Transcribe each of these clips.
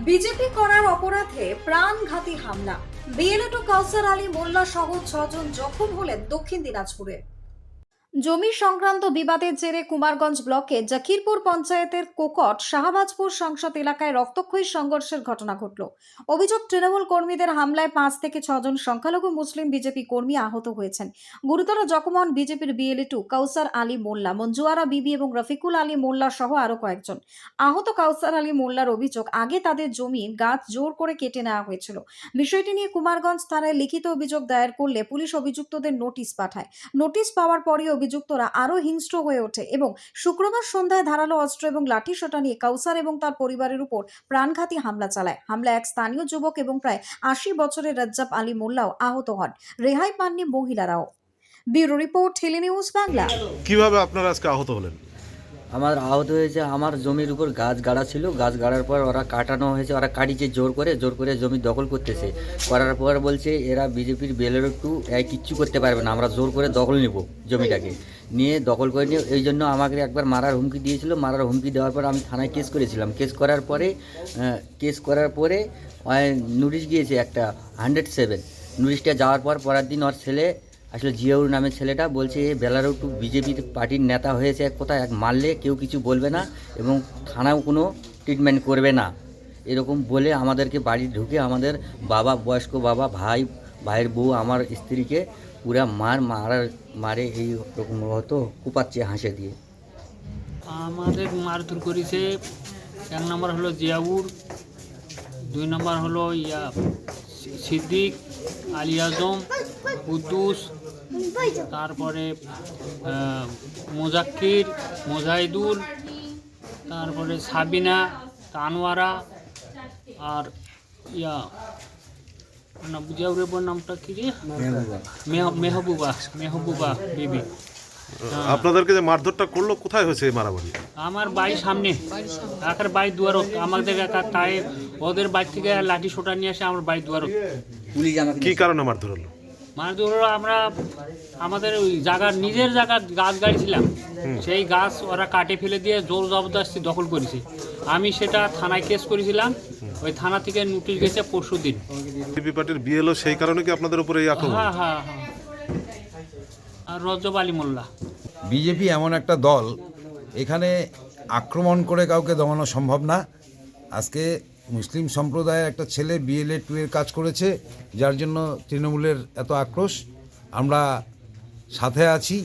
BJP করার অপরাধে প্রাণঘাতী হামলা, বিএলএ কাউসার আলী মোল্লা সহ 6 জন জখম হলেন দক্ষিণ দিনাজপুরে। জমি সংক্রান্ত বিবাদের জেরে কুমারগঞ্জ ব্লকে জাকিরপুর পঞ্চায়েতের কোকট শাহবাজপুর সংসদ এলাকায় রক্তক্ষয়ী সংঘর্ষের ঘটনা ঘটল। অভিযোগ, তৃণমূল কর্মীদের হামলায় 5 থেকে 6 জন সংখ্যালঘু মুসলিম বিজেপি কর্মী আহত হয়েছেন। গুরুতর জখম হন বিজেপির বিএলএ কাউসার আলী মোল্লা, মঞ্জুয়ারা বিবি এবং রফিকুল আলী মোল্লা সহ আরো কয়েকজন। আহত কাউসার আলী মোল্লার অভিযোগ, আগে তাদের জমি গাছ জোর করে কেটে নেওয়া হয়েছিল। বিষয়টি নিয়ে কুমারগঞ্জ থানায় লিখিত অভিযোগ দায়ের করলে পুলিশ অভিযুক্তদের নোটিশ পাঠায়। নোটিশ পাওয়ার পরই অভিযুক্তরা আরো হিংস্র হয়ে ওঠে এবং শুক্রবার সন্ধ্যায় ধারালো অস্ত্র এবং লাঠিসোঁটা নিয়ে কাউসার এবং তার পরিবারের উপর প্রাণঘাতী হামলা চালায়। হামলায় এক স্থানীয় যুবক এবং প্রায় 80 বছরের রাজ্জাব আলী মোল্লাও আহত হন। রেহাই পাননি মহিলারাও। Bureau report, Hili news Bangla. কিভাবে আপনারা আজকে আহত হলেন? আমার আহত হয়েছে, আমার জমির উপর গাছ গাড়া ছিল, গাছ গাড়ার পর ওরা কাটানো হয়েছে, ওরা কাটিছে জোর করে জমি দখল করতেছে। করার পর বলছে এরা বিজেপির বেলের একটু কিচ্ছু করতে পারবে না, আমরা জোর করে দখল নিব, জমিটাকে নিয়ে দখল করে নিয়ে এই জন্য আমাকে একবার মারার হুমকি দিয়েছিল। মারার হুমকি দেওয়ার পর আমি থানায় কেস করেছিলাম। কেস করার পরে নোটিশ গিয়েছে একটা 107। নোটিশটা যাওয়ার পর পরের দিন ওর ছেলে, আসলে জিয়াউর নামের ছেলেটা, বলছে বেলারও টু বিজেপির পার্টির নেতা হয়েছে, এক কথা, এক মারলে কেউ কিছু বলবে না এবং থানাও কোনো ট্রিটমেন্ট করবে না, এরকম বলে আমাদেরকে বাড়ি ঢুকে আমাদের বাবা, বয়স্ক বাবা, ভাইয়ের বউ, আমার স্ত্রীকে পুরা মারে এই রকম হতো, কুপাচ্ছে হাসে দিয়ে। আমাদের মারধর করেছে। 1 নম্বর হলো জিয়াউর, 2 নম্বর হলো সিদ্দিক, আলী আজম, কুদ্দুস, তারপরে মোজাক্কির, মোজাহিদুল, তারপরে সাবিনা, তানওয়ারা, আর জিয়াউরের নামটা কি রে, মেহবুবা বিবি। আপনাদেরকে যে মারধরটা করলো, কোথায় হয়েছে এই মারামারি? আমার বাড়ির সামনে, একার বাড়ি দুয়ার, আমাদের একার তাই ওদের বাড়ি থেকে লাঠি সোটা নিয়ে আসে আমার বাড়ি দুয়ার। কি কারণে মারধর হলো? মারধর হলো, আমরা আমাদের ওই নিজের জায়গা গাছ গাড়িছিলাম, সেই গাছ ওরা কাটে ফেলে দিয়ে জোর জবরদস্তি দখল করেছে। আমি সেটা থানায় কেস করেছিলাম, ওই থানা থেকে নোটিশ গেছে পরশুদিন। বিজেপি পার্টির বিএলও সেই কারণে কি আপনাদের উপরে এই আক্রমণ? হ্যাঁ। আর রাজ্জাব আলী মোল্লা। বিজেপি এমন একটা দল, এখানে আক্রমণ করে কাউকে দমানো সম্ভব না। আজকে মুসলিম সম্প্রদায়ের একটা ছেলে বিএলএ 2 এর কাজ করেছে, যার জন্য তৃণমূলের এত আক্রোশ। আমরা সাথে আছি।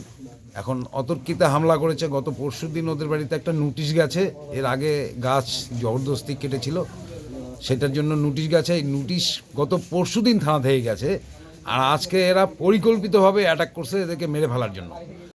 এখন অতর্কিতে হামলা করেছে। গত পরশুদিন ওদের বাড়িতে একটা নোটিশ গেছে, এর আগে গাছ জবরদস্তি কেটেছিল, সেটার জন্য নোটিশ গেছে। এই নোটিশ গত পরশুদিন থানা থেকে গেছে, আর আজকে এরা পরিকল্পিতভাবে অ্যাটাক করছে এদেরকে মেরে ফেলার জন্য।